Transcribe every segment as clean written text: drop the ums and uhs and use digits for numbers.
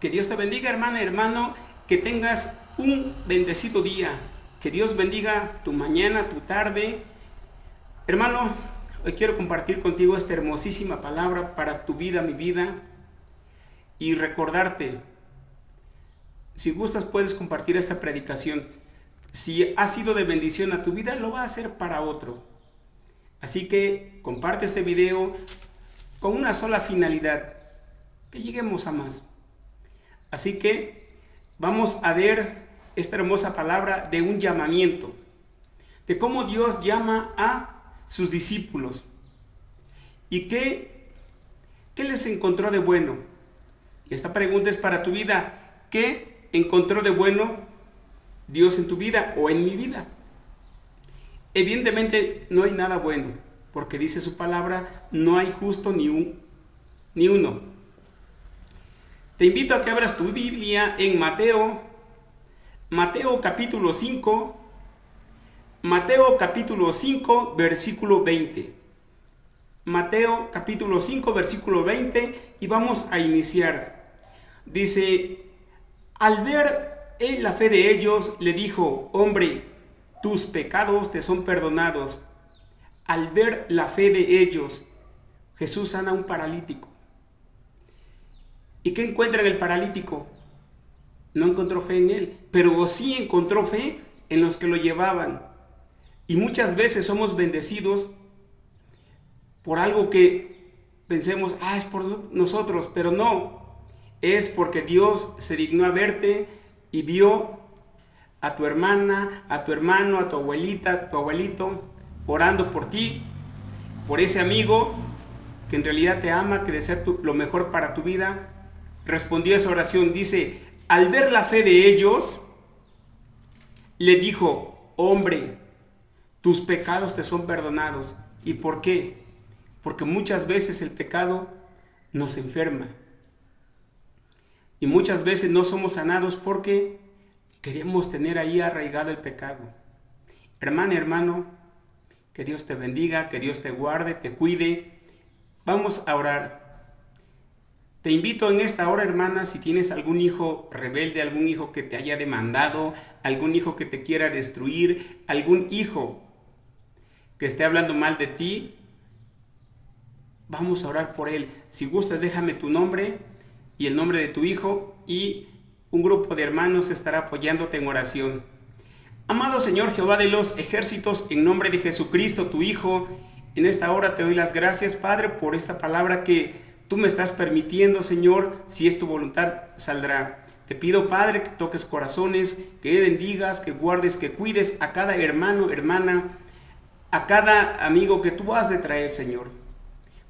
Que Dios te bendiga, hermana, hermano, que tengas un bendecido día. Que Dios bendiga tu mañana, tu tarde. Hermano, hoy quiero compartir contigo esta hermosísima palabra para tu vida, mi vida, y recordarte, si gustas puedes compartir esta predicación. Si ha sido de bendición a tu vida, lo va a hacer para otro. Así que comparte este video con una sola finalidad, que lleguemos a más. Así que vamos a ver esta hermosa palabra de un llamamiento, de cómo Dios llama a sus discípulos y qué les encontró de bueno. Y esta pregunta es para tu vida: ¿qué encontró de bueno Dios en tu vida o en mi vida? Evidentemente no hay nada bueno, porque dice su palabra, no hay justo ni uno. Te invito a que abras tu Biblia en Mateo capítulo 5, versículo 20. Mateo capítulo 5, versículo 20, y vamos a iniciar. Dice: al ver él la fe de ellos, le dijo: hombre, tus pecados te son perdonados. Al ver la fe de ellos, Jesús sana a un paralítico. ¿Y qué encuentra en el paralítico? No encontró fe en él, pero sí encontró fe en los que lo llevaban. Y muchas veces somos bendecidos por algo que pensemos, es por nosotros, pero no. Es porque Dios se dignó a verte y vio a tu hermana, a tu hermano, a tu abuelita, a tu abuelito, orando por ti, por ese amigo que en realidad te ama, que desea lo mejor para tu vida. Respondió a esa oración. Dice: al ver la fe de ellos, le dijo: hombre, tus pecados te son perdonados. ¿Y por qué? Porque muchas veces el pecado nos enferma. Y muchas veces no somos sanados porque queremos tener ahí arraigado el pecado. Hermana, hermano, que Dios te bendiga, que Dios te guarde, te cuide. Vamos a orar. Te invito en esta hora, hermana, si tienes algún hijo rebelde, algún hijo que te haya demandado, algún hijo que te quiera destruir, algún hijo que esté hablando mal de ti, vamos a orar por él. Si gustas, déjame tu nombre y el nombre de tu hijo, y un grupo de hermanos estará apoyándote en oración. Amado Señor Jehová de los ejércitos, en nombre de Jesucristo, tu Hijo, en esta hora te doy las gracias, Padre, por esta palabra que tú me estás permitiendo, Señor. Si es tu voluntad, saldrá. Te pido, Padre, que toques corazones, que bendigas, que guardes, que cuides a cada hermano, hermana, a cada amigo que tú has de traer, Señor.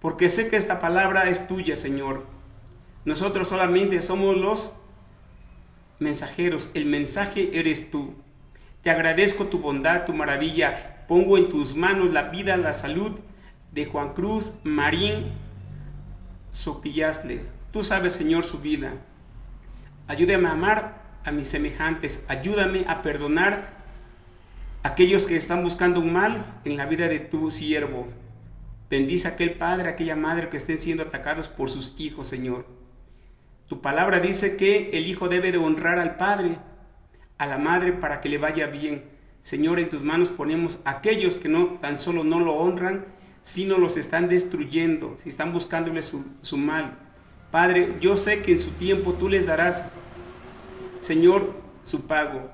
Porque sé que esta palabra es tuya, Señor. Nosotros solamente somos los mensajeros. El mensaje eres tú. Te agradezco tu bondad, tu maravilla. Pongo en tus manos la vida, la salud de Juan Cruz Marín Sopillasle. Tú sabes, Señor, su vida. Ayúdame a amar a mis semejantes. Ayúdame a perdonar a aquellos que están buscando un mal en la vida de tu siervo. Bendice a aquel padre, a aquella madre que estén siendo atacados por sus hijos, Señor. Tu palabra dice que el hijo debe de honrar al padre, a la madre, para que le vaya bien. Señor, en tus manos ponemos a aquellos que no tan solo no lo honran, sino los están destruyendo, si están buscándole su mal. Padre, yo sé que en su tiempo tú les darás, Señor, su pago.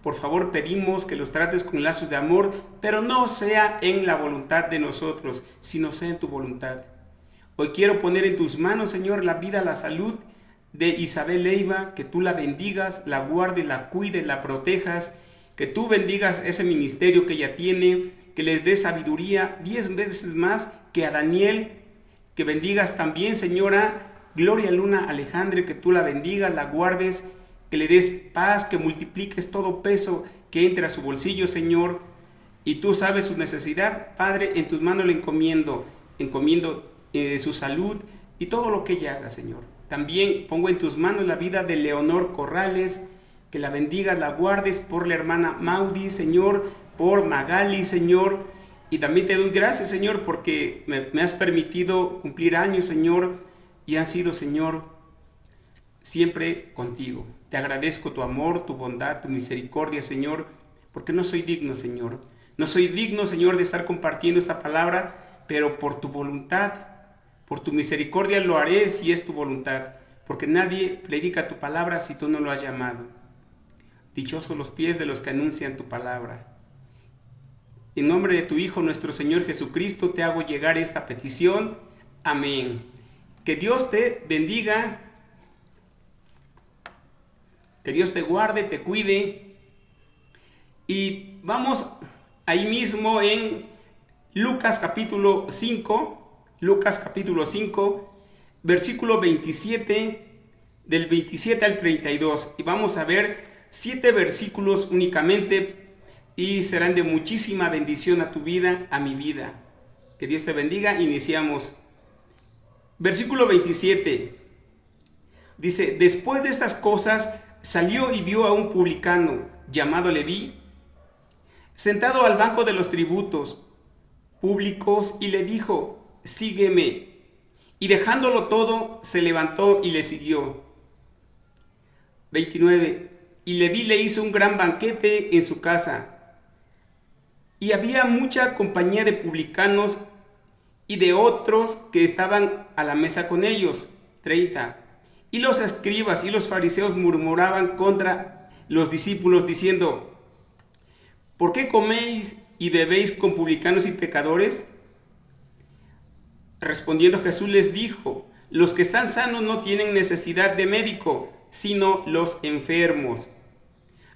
Por favor, pedimos que los trates con lazos de amor, pero no sea en la voluntad de nosotros, sino sea en tu voluntad. Hoy quiero poner en tus manos, Señor, la vida, la salud de Isabel Leiva, que tú la bendigas, la guardes, la cuides, la protejas, que tú bendigas ese ministerio que ella tiene, que les dé sabiduría 10 veces más que a Daniel, que bendigas también, Señora, Gloria Luna Alejandre, que tú la bendigas, la guardes, que le des paz, que multipliques todo peso que entre a su bolsillo, Señor, y tú sabes su necesidad. Padre, en tus manos le encomiendo su salud y todo lo que ella haga, Señor. También pongo en tus manos la vida de Leonor Corrales, que la bendigas, la guardes, por la hermana Maudi, Señor, por Magali, Señor, y también te doy gracias, Señor, porque me has permitido cumplir años, Señor, y han sido, Señor, siempre contigo. Te agradezco tu amor, tu bondad, tu misericordia, Señor, porque no soy digno, Señor. No soy digno, Señor, de estar compartiendo esta palabra, pero por tu voluntad, por tu misericordia lo haré si es tu voluntad, porque nadie predica tu palabra si tú no lo has llamado. Dichosos los pies de los que anuncian tu palabra. En nombre de tu Hijo, nuestro Señor Jesucristo, te hago llegar esta petición. Amén. Que Dios te bendiga, que Dios te guarde, te cuide. Y vamos ahí mismo en Lucas capítulo 5, versículo 27, del 27 al 32. Y vamos a ver 7 versículos únicamente y serán de muchísima bendición a tu vida, a mi vida. Que Dios te bendiga. Iniciamos. Versículo 27. Dice: después de estas cosas salió y vio a un publicano llamado Leví, sentado al banco de los tributos públicos, y le dijo: sígueme. Y dejándolo todo, se levantó y le siguió. 29. Y Leví le hizo un gran banquete en su casa, y había mucha compañía de publicanos y de otros que estaban a la mesa con ellos. 30. Y los escribas y los fariseos murmuraban contra los discípulos, diciendo: ¿por qué coméis y bebéis con publicanos y pecadores? Respondiendo Jesús les dijo: los que están sanos no tienen necesidad de médico, sino los enfermos.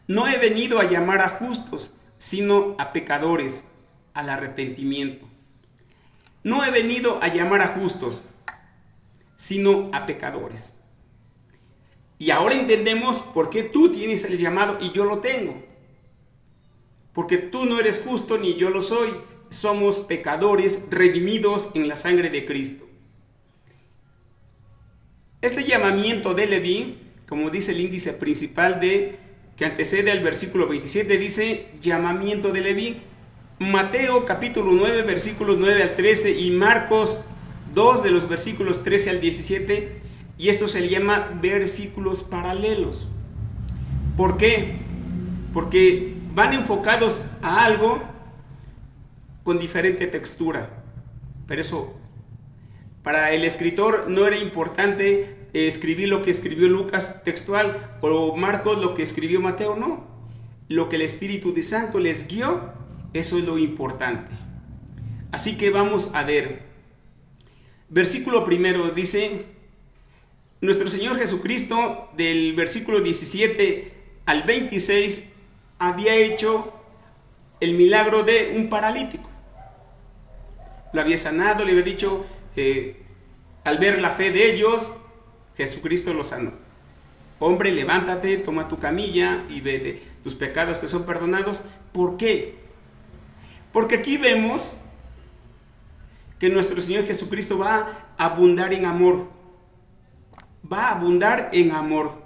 No he venido a llamar a justos, sino a pecadores, al arrepentimiento. No he venido a llamar a justos, sino a pecadores. Y ahora entendemos por qué tú tienes el llamado y yo lo tengo. Porque tú no eres justo ni yo lo soy. Somos pecadores redimidos en la sangre de Cristo. Este llamamiento de Leví, como dice el índice principal que antecede al versículo 27, dice llamamiento de Leví. Mateo capítulo 9 versículos 9 al 13 y Marcos 2 de los versículos 13 al 17, y esto se le llama versículos paralelos. ¿Por qué? Porque van enfocados a algo con diferente textura. Pero eso, para el escritor no era importante escribir lo que escribió Lucas textual o Marcos lo que escribió Mateo, no. Lo que el Espíritu Santo les guió, eso es lo importante. Así que vamos a ver. Versículo primero dice: nuestro Señor Jesucristo, del versículo 17 al 26, había hecho el milagro de un paralítico. Lo había sanado, le había dicho, al ver la fe de ellos, Jesucristo lo sanó. Hombre, levántate, toma tu camilla y vete, tus pecados te son perdonados. ¿Por qué? Porque aquí vemos que nuestro Señor Jesucristo va a abundar en amor. Va a abundar en amor.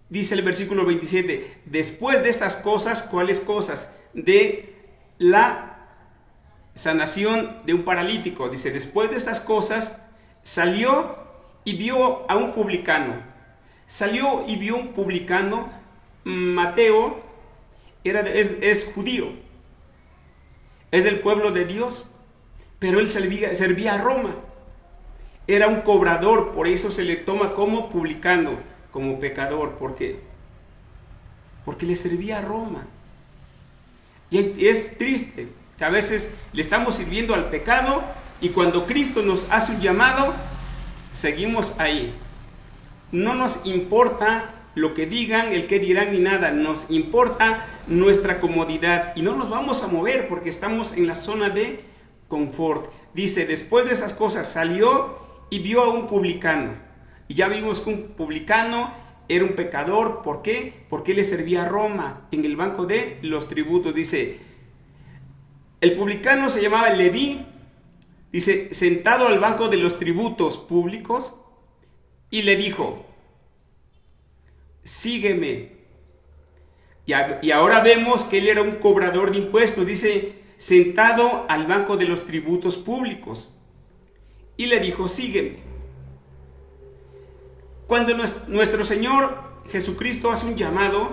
Dice el versículo 27, después de estas cosas, ¿cuáles cosas? De la sanación de un paralítico. Dice, después de estas cosas, salió y vio a un publicano. Salió y vio un publicano. Mateo es judío. Es del pueblo de Dios. Pero él servía a Roma. Era un cobrador, por eso se le toma como publicano, como pecador. ¿Por qué? Porque le servía a Roma. Y es triste que a veces le estamos sirviendo al pecado y cuando Cristo nos hace un llamado, seguimos ahí. No nos importa lo que digan, el que dirán ni nada. Nos importa nuestra comodidad y no nos vamos a mover porque estamos en la zona de confort. Dice, después de esas cosas salió y vio a un publicano. Y ya vimos que un publicano era un pecador. ¿Por qué? Porque le servía a Roma en el banco de los tributos. Dice, el publicano se llamaba Leví. Dice, sentado al banco de los tributos públicos, y le dijo, sígueme. Y ahora vemos que él era un cobrador de impuestos. Dice, sentado al banco de los tributos públicos. Y le dijo, sígueme. Cuando nuestro Señor Jesucristo hace un llamado,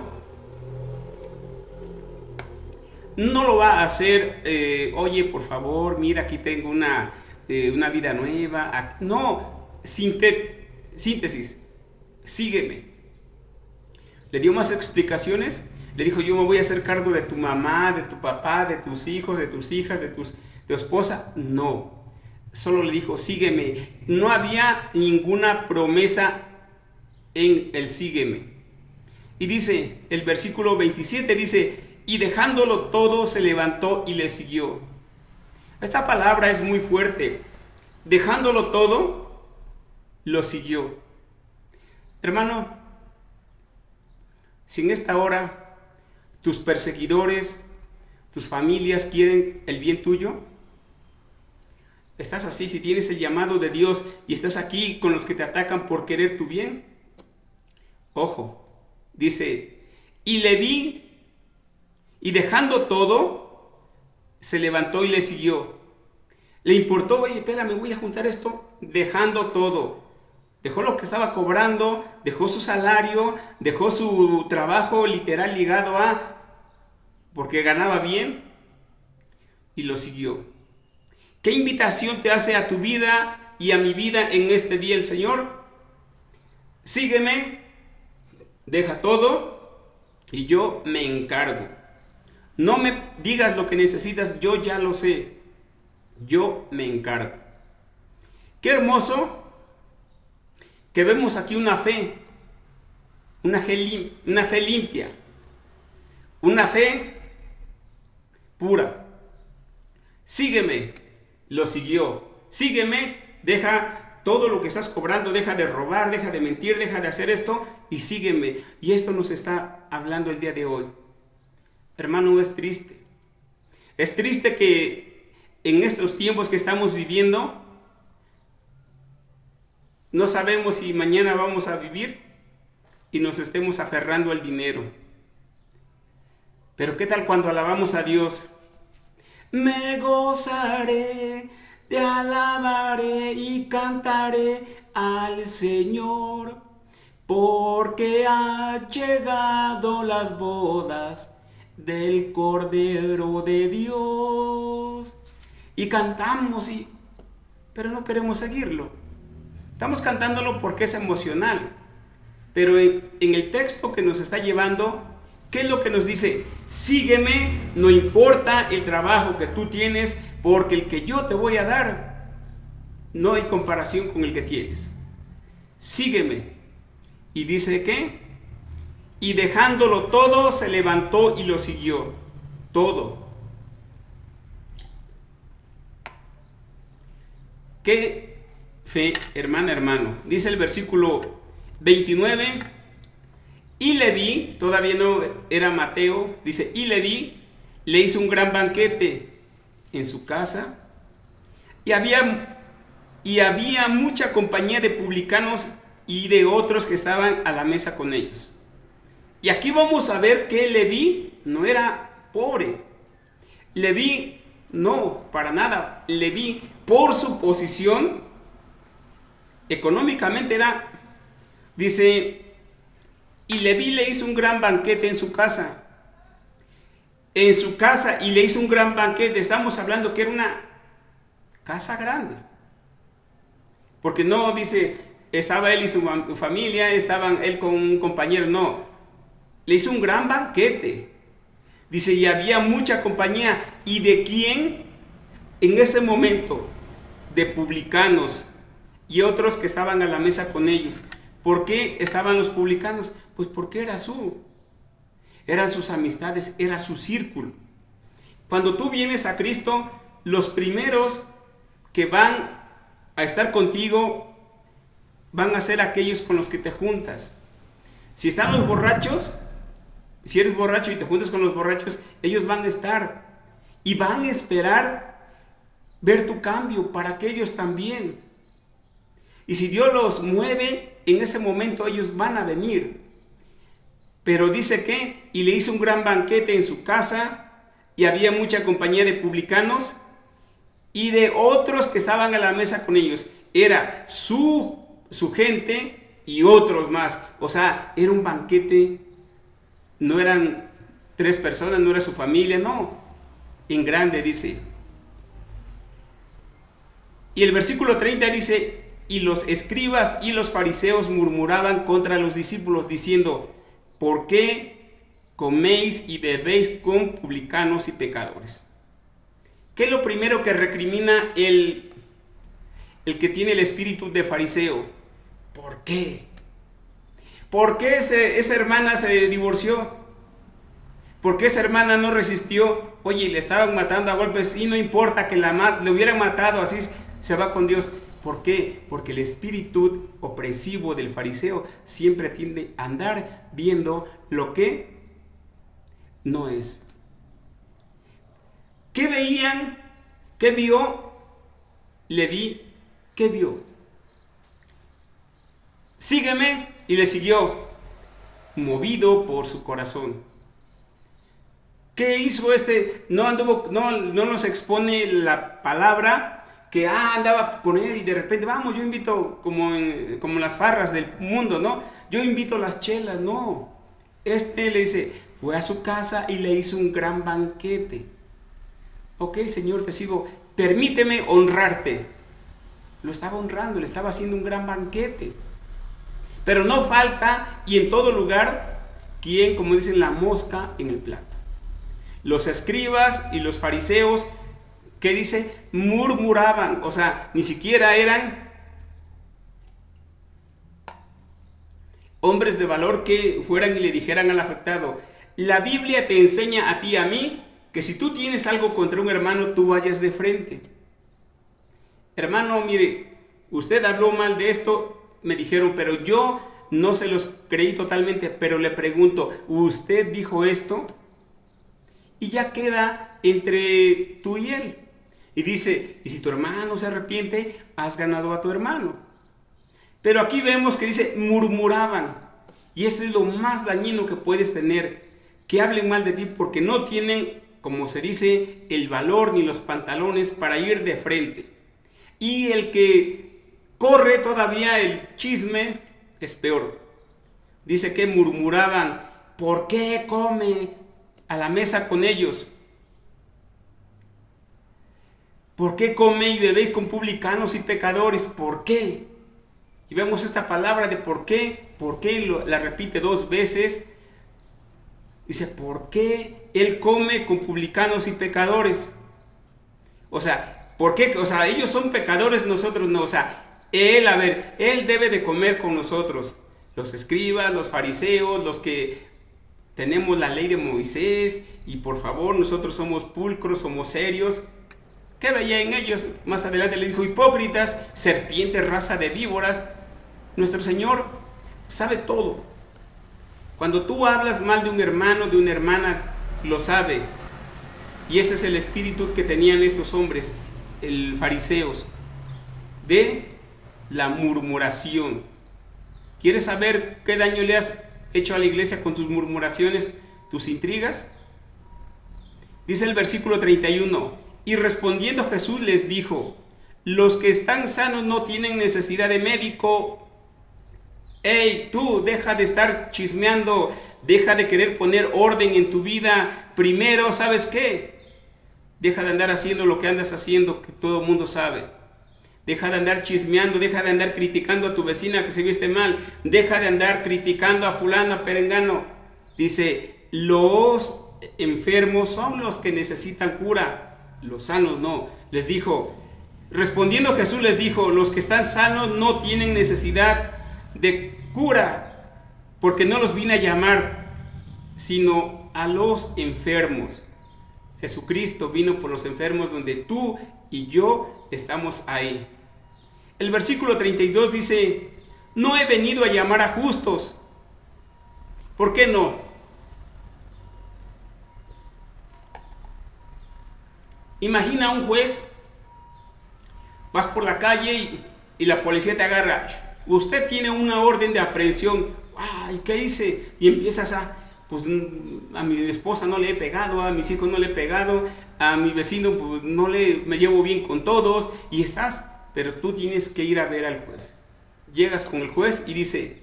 no lo va a hacer, oye, por favor, mira, aquí tengo una vida nueva. No, síntesis, sígueme. Le dio más explicaciones. Le dijo, yo me voy a hacer cargo de tu mamá, de tu papá, de tus hijos, de tus hijas, de tu esposa. No, solo le dijo, sígueme. No había ninguna promesa en el sígueme. Y dice, el versículo 27 dice, y dejándolo todo se levantó y le siguió. Esta palabra es muy fuerte. Dejándolo todo, lo siguió. Hermano, si en esta hora tus perseguidores, tus familias quieren el bien tuyo, estás así, si tienes el llamado de Dios y estás aquí con los que te atacan por querer tu bien, ojo, dice, y le vi, y dejando todo, se levantó y le siguió. Le importó, oye, espérame, voy a juntar esto, dejando todo. Dejó lo que estaba cobrando, dejó su salario, dejó su trabajo literal ligado porque ganaba bien, y lo siguió. ¿Qué invitación te hace a tu vida y a mi vida en este día el Señor? Sígueme, deja todo y yo me encargo. No me digas lo que necesitas, yo ya lo sé. Yo me encargo. Qué hermoso que vemos aquí una fe limpia, una fe pura. Sígueme, lo siguió. Sígueme, deja todo lo que estás cobrando, deja de robar, deja de mentir, deja de hacer esto y sígueme. Y esto nos está hablando el día de hoy. Hermano, es triste. Es triste que en estos tiempos que estamos viviendo, no sabemos si mañana vamos a vivir y nos estemos aferrando al dinero. Pero ¿qué tal cuando alabamos a Dios? Me gozaré, te alabaré y cantaré al Señor, porque han llegado las bodas del Cordero de Dios. Y cantamos, pero no queremos seguirlo. Estamos cantándolo porque es emocional. Pero en el texto que nos está llevando, ¿qué es lo que nos dice? Sígueme, no importa el trabajo que tú tienes, porque el que yo te voy a dar, no hay comparación con el que tienes. Sígueme. Y dice que, y dejándolo todo, se levantó y lo siguió. Todo. ¿Qué fe, hermano? Dice el versículo 29, y Leví, todavía no era Mateo, dice, y Leví le hizo un gran banquete en su casa, y había mucha compañía de publicanos y de otros que estaban a la mesa con ellos. Y aquí vamos a ver que Leví no era pobre. Leví, no, para nada. Leví, por su posición, económicamente era, dice, y Leví le hizo un gran banquete en su casa. En su casa, y le hizo un gran banquete. Estamos hablando que era una casa grande. Porque no dice, estaba él y su familia, estaban él con un compañero, no. Le hizo un gran banquete. Dice, y había mucha compañía. ¿Y de quién? En ese momento, de publicanos y otros que estaban a la mesa con ellos. ¿Por qué estaban los publicanos? Pues porque eran sus amistades, era su círculo. Cuando tú vienes a Cristo, los primeros que van a estar contigo van a ser aquellos con los que te juntas. Si están los borrachos, si eres borracho y te juntas con los borrachos, ellos van a estar y van a esperar ver tu cambio para que ellos también. Y si Dios los mueve, en ese momento ellos van a venir. Pero dice que, y le hizo un gran banquete en su casa, y había mucha compañía de publicanos y de otros que estaban a la mesa con ellos. Era su gente y otros más. O sea, era un banquete, no eran 3 personas, no era su familia, no, en grande dice. Y el versículo 30 dice, y los escribas y los fariseos murmuraban contra los discípulos diciendo, ¿por qué coméis y bebéis con publicanos y pecadores? ¿Qué es lo primero que recrimina el que tiene el espíritu de fariseo? ¿Por qué? ¿Por qué esa hermana se divorció? ¿Por qué esa hermana no resistió? Oye, le estaban matando a golpes y no importa que le hubieran matado, así se va con Dios. ¿Por qué? Porque el espíritu opresivo del fariseo siempre tiende a andar viendo lo que no es. ¿Qué veían? ¿Qué vio? Leví, ¿qué vio? Sígueme, y le siguió, movido por su corazón. ¿Qué hizo este? No nos expone la palabra que andaba con él y de repente, vamos, yo invito como las farras del mundo, ¿no? Yo invito las chelas, no. Le dice, fue a su casa y le hizo un gran banquete. Ok, Señor, te sigo, permíteme honrarte. Lo estaba honrando, le estaba haciendo un gran banquete. Pero no falta, y en todo lugar, quien, como dicen, la mosca en el plato. Los escribas y los fariseos, ¿qué dice? Murmuraban, o sea, ni siquiera eran hombres de valor que fueran y le dijeran al afectado, la Biblia te enseña a ti y a mí que si tú tienes algo contra un hermano, tú vayas de frente. Hermano, mire, usted habló mal de esto, me dijeron, pero yo no se los creí totalmente, pero le pregunto, ¿usted dijo esto? Y ya queda entre tú y él. Y dice, y si tu hermano se arrepiente, has ganado a tu hermano. Pero aquí vemos que dice, murmuraban. Y eso es lo más dañino que puedes tener, que hablen mal de ti porque no tienen, como se dice, el valor ni los pantalones para ir de frente. Y el que corre todavía el chisme es peor. Dice que murmuraban, ¿por qué come a la mesa con ellos? ¿Por qué come y bebéis con publicanos y pecadores? ¿Por qué? Y vemos esta palabra de por qué la repite 2 veces. Dice, ¿por qué él come con publicanos y pecadores? O sea, ¿por qué? O sea, ellos son pecadores, nosotros no. O sea, él debe de comer con nosotros. Los escribas, los fariseos, los que tenemos la ley de Moisés, y por favor, nosotros somos pulcros, somos serios. ¿Qué veía en ellos? Más adelante les dijo, hipócritas, serpientes, raza de víboras. Nuestro Señor sabe todo. Cuando tú hablas mal de un hermano, de una hermana, lo sabe. Y ese es el espíritu que tenían estos hombres, fariseos, de la murmuración. ¿Quieres saber qué daño le has hecho a la iglesia con tus murmuraciones, tus intrigas? Dice el versículo 31, y respondiendo Jesús les dijo, los que están sanos no tienen necesidad de médico. Hey, tú, deja de estar chismeando, deja de querer poner orden en tu vida. Primero, ¿sabes qué? Deja de andar haciendo lo que andas haciendo, que todo el mundo sabe. Deja de andar chismeando, deja de andar criticando a tu vecina que se viste mal. Deja de andar criticando a fulano, a perengano. Dice, los enfermos son los que necesitan cura, los sanos no. Les dijo, respondiendo Jesús les dijo, los que están sanos no tienen necesidad de cura, porque no los vine a llamar, sino a los enfermos. Jesucristo vino por los enfermos, donde tú y yo estamos ahí. El versículo 32 dice, no he venido a llamar a justos. ¿Por qué no? Imagina un juez, vas por la calle y la policía te agarra. Usted tiene una orden de aprehensión. Ay, ¿qué hice? Y empiezas pues a mi esposa no le he pegado, a mis hijos no le he pegado, a mi vecino pues me llevo bien con todos, y pero tú tienes que ir a ver al juez. llegas con el juez y dice: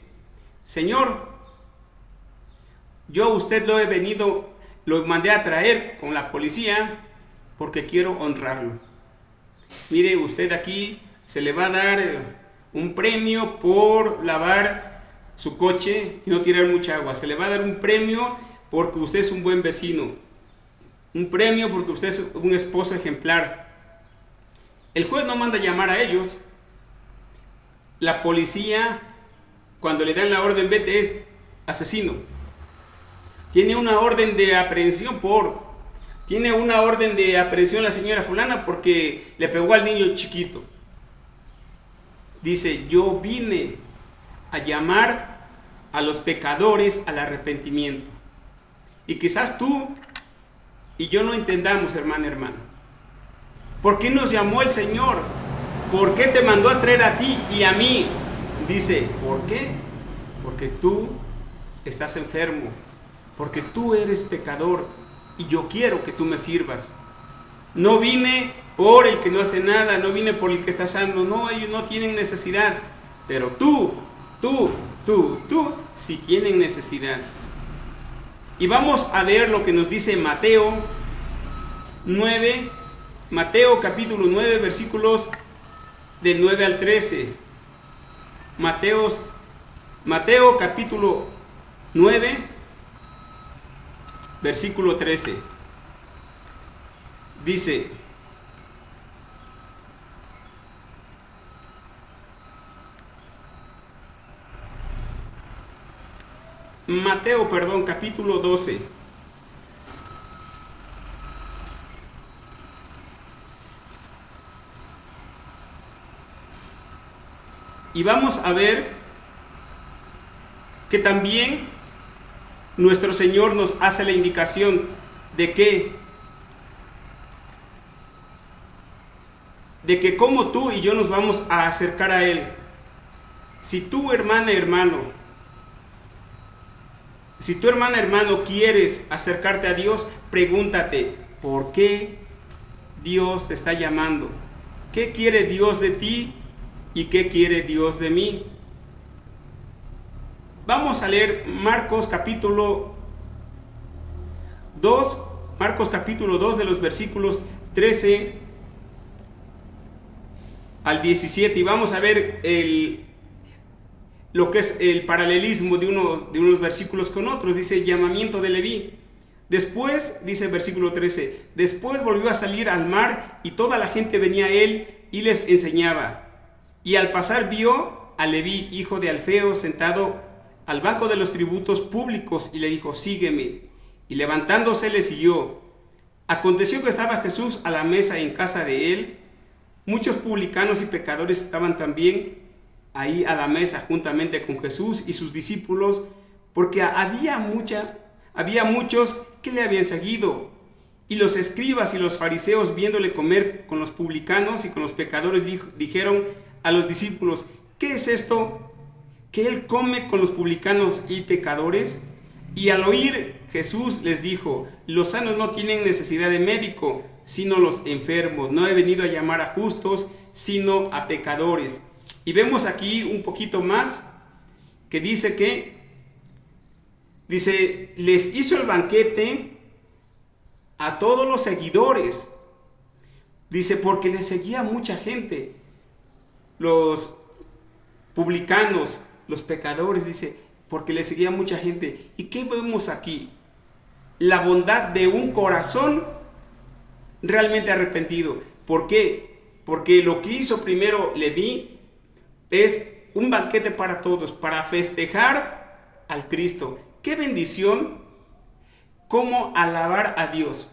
Señor, yo a usted lo mandé a traer con la policía porque quiero honrarlo. Mire, usted aquí se le va a dar un premio por lavar su coche y no tirar mucha agua. Se le va a dar un premio porque usted es un buen vecino. Un premio porque usted es un esposo ejemplar. El juez no manda llamar a ellos. La policía, cuando le dan la orden, vete, es asesino. Tiene una orden de aprehensión la señora fulana porque le pegó al niño chiquito. Dice: yo vine a llamar a los pecadores al arrepentimiento. Y quizás tú y yo no entendamos, hermano. ¿Por qué nos llamó el Señor? ¿Por qué te mandó a traer a ti y a mí? Dice: ¿por qué? Porque tú estás enfermo, porque tú eres pecador y yo quiero que tú me sirvas. No vine por el que no hace nada, no vine por el que está sano, no, ellos no tienen necesidad, pero tú sí tienen necesidad. Y vamos a ver lo que nos dice Mateo capítulo 9, versículos del 9 al 13. Mateo capítulo 9, versículo 13. Dice: capítulo 12. Y vamos a ver que también nuestro Señor nos hace la indicación de que como tú y yo nos vamos a acercar a Él. Si tú, hermana, hermano, quieres acercarte a Dios, pregúntate: ¿por qué Dios te está llamando? ¿Qué quiere Dios de ti y qué quiere Dios de mí? Vamos a leer Marcos capítulo 2 de los versículos 13 al 17, y vamos a ver lo que es el paralelismo de unos versículos con otros. Dice: llamamiento de Leví. Después, dice el versículo 13, después volvió a salir al mar y toda la gente venía a él y les enseñaba. Y al pasar vio a Leví, hijo de Alfeo, sentado al banco de los tributos públicos, y le dijo: sígueme. Y levantándose le siguió. Aconteció que estaba Jesús a la mesa en casa de él. Muchos publicanos y pecadores estaban también ahí a la mesa juntamente con Jesús y sus discípulos, porque había muchos que le habían seguido. Y los escribas y los fariseos, viéndole comer con los publicanos y con los pecadores, dijeron a los discípulos: ¿qué es esto que él come con los publicanos y pecadores? Y al oír Jesús les dijo: los sanos no tienen necesidad de médico, sino los enfermos. No he venido a llamar a justos, sino a pecadores. Y vemos aquí un poquito más que dice les hizo el banquete a todos los seguidores. Dice: porque le seguía mucha gente, los publicanos, los pecadores, dice, porque le seguía mucha gente. ¿Y qué vemos aquí? La bondad de un corazón realmente arrepentido. ¿Por qué? Porque lo que hizo primero Leví es un banquete para todos, para festejar al Cristo. ¡Qué bendición! ¿Cómo alabar a Dios?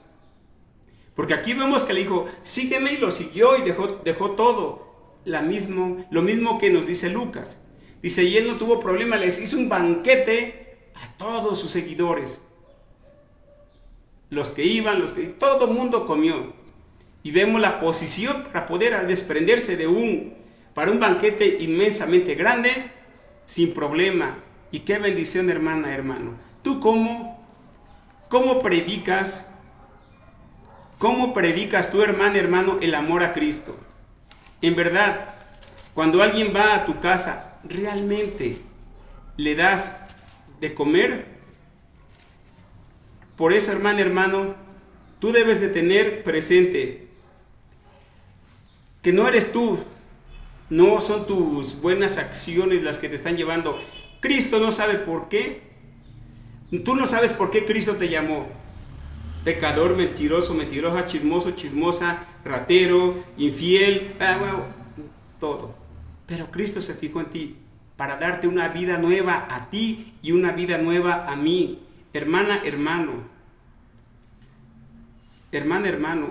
Porque aquí vemos que le dijo: sígueme, y lo siguió y dejó todo. Lo mismo que nos dice Lucas. Dice: y él no tuvo problema, les hizo un banquete a todos sus seguidores. Los que iban, todo el mundo comió. Y vemos la posición para poder desprenderse para un banquete inmensamente grande, sin problema. Y qué bendición, hermana, hermano. ¿Tú cómo predicas? ¿Cómo predicas tú, hermana, hermano, el amor a Cristo? En verdad, cuando alguien va a tu casa ¿realmente le das de comer? Por eso, hermano, tú debes de tener presente que no eres tú, no son tus buenas acciones las que te están llevando. Cristo no sabe por qué. Tú no sabes por qué Cristo te llamó pecador, mentiroso, mentirosa, chismoso, chismosa, ratero, infiel, todo. Pero Cristo se fijó en ti para darte una vida nueva a ti y una vida nueva a mí. Hermana, hermano,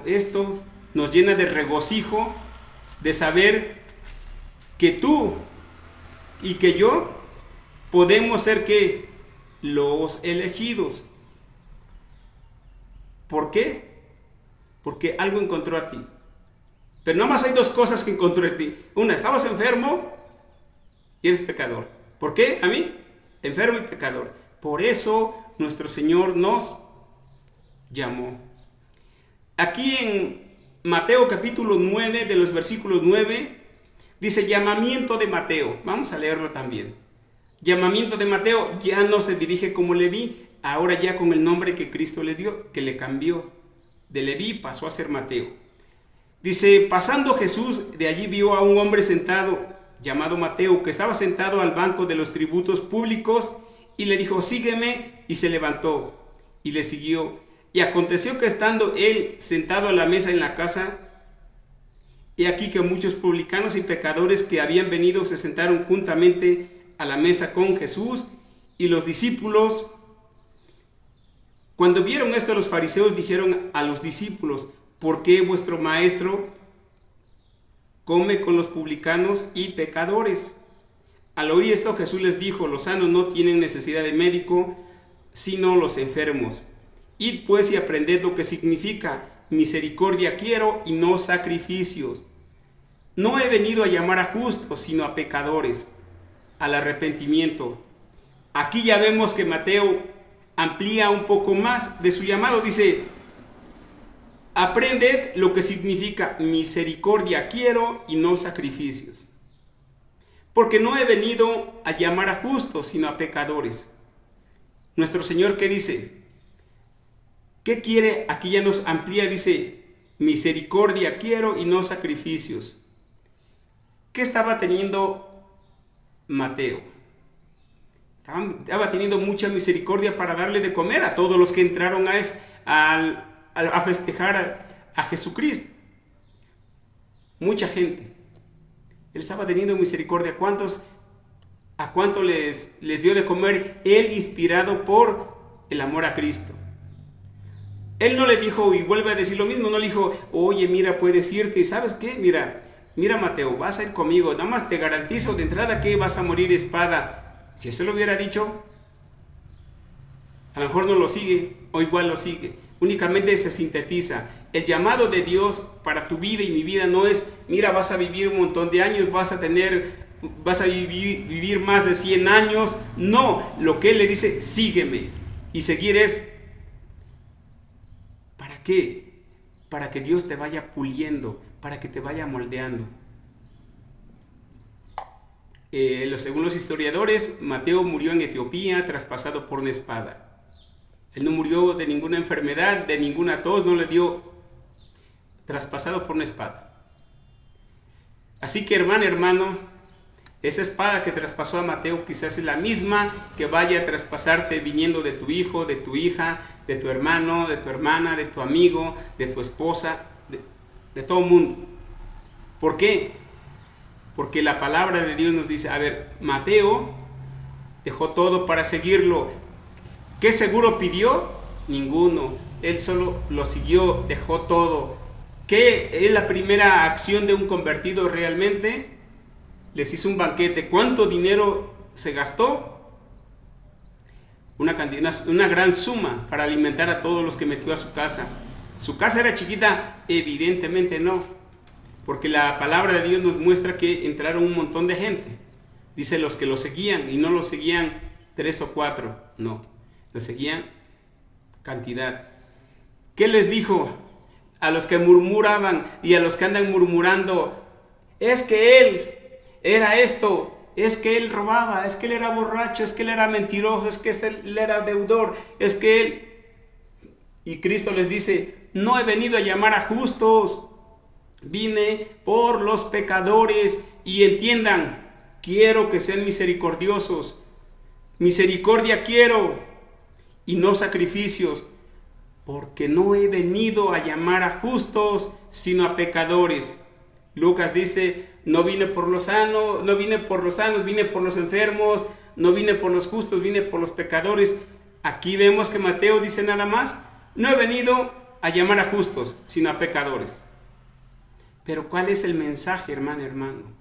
esto nos llena de regocijo de saber que tú y que yo podemos ser que los elegidos. ¿Por qué? Porque algo encontró a ti. Pero nada más hay dos cosas que encontró en ti. Una, estabas enfermo y eres pecador. ¿Por qué? A mí, enfermo y pecador. Por eso nuestro Señor nos llamó. Aquí en Mateo capítulo 9, de los versículos 9, dice llamamiento de Mateo. Vamos a leerlo también. Llamamiento de Mateo, ya no se dirige como Leví, ahora ya con el nombre que Cristo le dio, que le cambió. De Leví pasó a ser Mateo. Dice, pasando Jesús, de allí vio a un hombre sentado, llamado Mateo, que estaba sentado al banco de los tributos públicos, y le dijo, sígueme, y se levantó, y le siguió. Y aconteció que estando él sentado a la mesa en la casa, he aquí que muchos publicanos y pecadores que habían venido se sentaron juntamente a la mesa con Jesús y los discípulos. Cuando vieron esto, los fariseos dijeron a los discípulos, ¿por qué vuestro maestro come con los publicanos y pecadores? Al oír esto, Jesús les dijo, los sanos no tienen necesidad de médico, sino los enfermos. Id pues y aprended lo que significa, misericordia quiero y no sacrificios. No he venido a llamar a justos, sino a pecadores, al arrepentimiento. Aquí ya vemos que Mateo amplía un poco más de su llamado. Dice, aprended lo que significa misericordia quiero y no sacrificios. Porque no he venido a llamar a justos, sino a pecadores. Nuestro Señor, ¿qué dice? ¿Qué quiere? Aquí ya nos amplía, dice, misericordia quiero y no sacrificios. ¿Qué estaba teniendo Mateo? Estaba teniendo mucha misericordia para darle de comer a todos los que entraron a festejar a Jesucristo. Mucha gente. Él estaba teniendo misericordia. ¿A cuánto les dio de comer? Él inspirado por el amor a Cristo. Él no le dijo, y vuelve a decir lo mismo, no le dijo, oye, mira, puedes irte, ¿sabes qué? Mira Mateo, vas a ir conmigo, nada más te garantizo de entrada que vas a morir espada. Si eso lo hubiera dicho, a lo mejor no lo sigue, o igual lo sigue. Únicamente se sintetiza. El llamado de Dios para tu vida y mi vida no es, mira, vas a vivir un montón de años, vas a vivir más de 100 años. No, lo que Él le dice, sígueme. Y seguir es, ¿para qué? Para que Dios te vaya puliendo, para que te vaya moldeando. Según los historiadores, Mateo murió en Etiopía traspasado por una espada. Él no murió de ninguna enfermedad, de ninguna tos, no le dio, traspasado por una espada. Así que hermano, esa espada que traspasó a Mateo quizás es la misma que vaya a traspasarte viniendo de tu hijo, de tu hija, de tu hermano, de tu hermana, de tu amigo, de tu esposa, de todo el mundo. ¿Por qué? Porque la palabra de Dios nos dice, a ver, Mateo dejó todo para seguirlo. ¿Qué seguro pidió? Ninguno. Él solo lo siguió, dejó todo. ¿Qué es la primera acción de un convertido realmente? Les hizo un banquete. ¿Cuánto dinero se gastó? Una gran suma para alimentar a todos los que metió a su casa. ¿Su casa era chiquita? Evidentemente no. Porque la palabra de Dios nos muestra que entraron un montón de gente. Dice los que lo seguían, y no lo seguían 3 o 4, no. Lo seguían cantidad. ¿Qué les dijo a los que murmuraban y a los que andan murmurando? Es que él era esto, es que él robaba, es que él era borracho, es que él era mentiroso, es que él era deudor, es que él... Y Cristo les dice, no he venido a llamar a justos, vine por los pecadores. Y entiendan, quiero que sean misericordiosos, misericordia quiero y no sacrificios, porque no he venido a llamar a justos, sino a pecadores. Lucas dice, no vine por los sanos, vine por los enfermos, no vine por los justos, vine por los pecadores. Aquí vemos que Mateo dice nada más, no he venido a llamar a justos, sino a pecadores. Pero ¿cuál es el mensaje, hermano?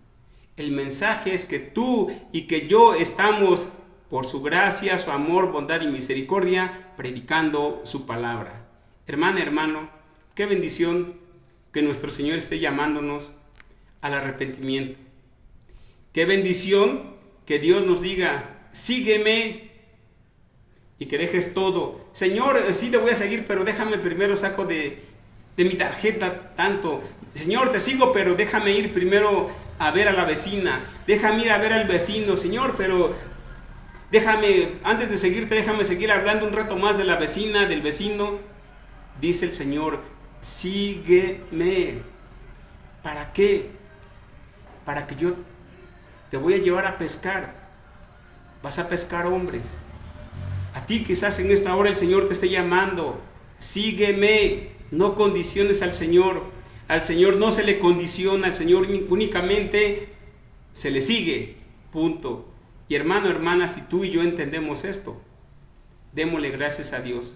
El mensaje es que tú y que yo estamos, por su gracia, su amor, bondad y misericordia, predicando su palabra. Hermano, qué bendición que nuestro Señor esté llamándonos al arrepentimiento. Qué bendición que Dios nos diga, sígueme, y que dejes todo. Señor, sí te voy a seguir, pero déjame primero saco de mi tarjeta tanto. Señor, te sigo, pero déjame ir primero a ver a la vecina. Déjame ir a ver al vecino, Señor, pero antes de seguirte, déjame seguir hablando un rato más de la vecina, del vecino. Dice el Señor, sígueme. ¿Para qué? Para que yo te voy a llevar a pescar. Vas a pescar hombres. A ti quizás en esta hora el Señor te esté llamando. Sígueme, no condiciones al Señor. Al Señor no se le condiciona, al Señor únicamente se le sigue. Punto. Y hermana, si tú y yo entendemos esto, démosle gracias a Dios.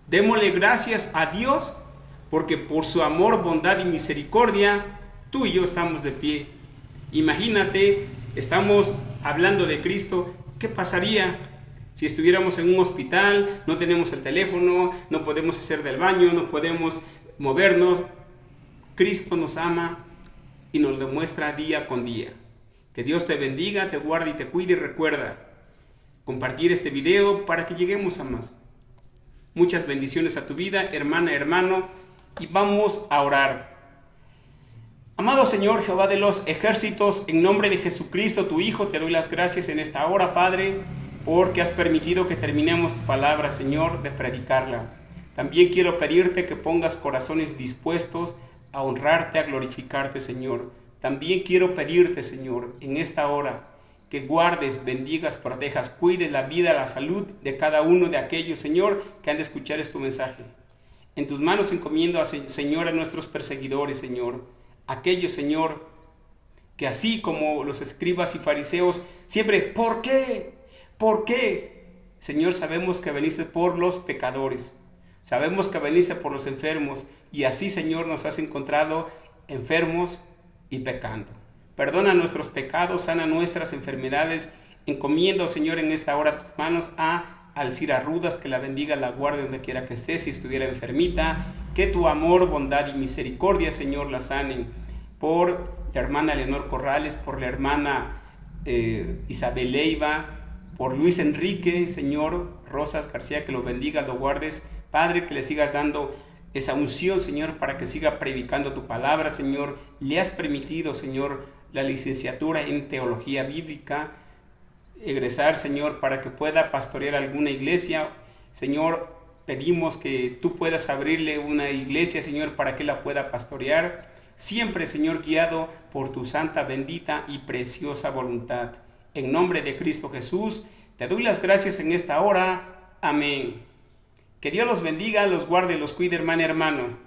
Démosle gracias a Dios porque por su amor, bondad y misericordia, tú y yo estamos de pie. Imagínate, estamos hablando de Cristo. ¿Qué pasaría si estuviéramos en un hospital? No tenemos el teléfono, no podemos hacer del baño, no podemos movernos. Cristo nos ama y nos lo demuestra día con día. Que Dios te bendiga, te guarde y te cuide. Y recuerda compartir este video para que lleguemos a más. Muchas bendiciones a tu vida, hermano, y vamos a orar. Amado Señor Jehová de los ejércitos, en nombre de Jesucristo, tu Hijo, te doy las gracias en esta hora, Padre, porque has permitido que terminemos tu palabra, Señor, de predicarla. También quiero pedirte que pongas corazones dispuestos a honrarte, a glorificarte, Señor. También quiero pedirte, Señor, en esta hora, que guardes, bendigas, protejas, cuides la vida, la salud de cada uno de aquellos, Señor, que han de escuchar este mensaje. En tus manos encomiendo, Señor, a nuestros perseguidores, Señor. Aquellos, Señor, que así como los escribas y fariseos, siempre, ¿por qué? ¿Por qué? Señor, sabemos que veniste por los pecadores. Sabemos que veniste por los enfermos. Y así, Señor, nos has encontrado enfermos y pecando. Perdona nuestros pecados, sana nuestras enfermedades. Encomiendo, Señor, en esta hora tus manos a Alcira Rudas, que la bendiga, la guarde donde quiera que esté, si estuviera enfermita. Que tu amor, bondad y misericordia, Señor, la sanen. Por la hermana Leonor Corrales, por la hermana Isabel Leiva, por Luis Enrique, Señor, Rosas García, que lo bendiga, lo guardes. Padre, que le sigas dando esa unción, Señor, para que siga predicando tu palabra, Señor. Le has permitido, Señor, la licenciatura en teología bíblica, egresar, Señor, para que pueda pastorear alguna iglesia. Señor, pedimos que tú puedas abrirle una iglesia, Señor, para que la pueda pastorear. Siempre, Señor, guiado por tu santa, bendita y preciosa voluntad. En nombre de Cristo Jesús, te doy las gracias en esta hora. Amén. Que Dios los bendiga, los guarde, los cuide, hermano.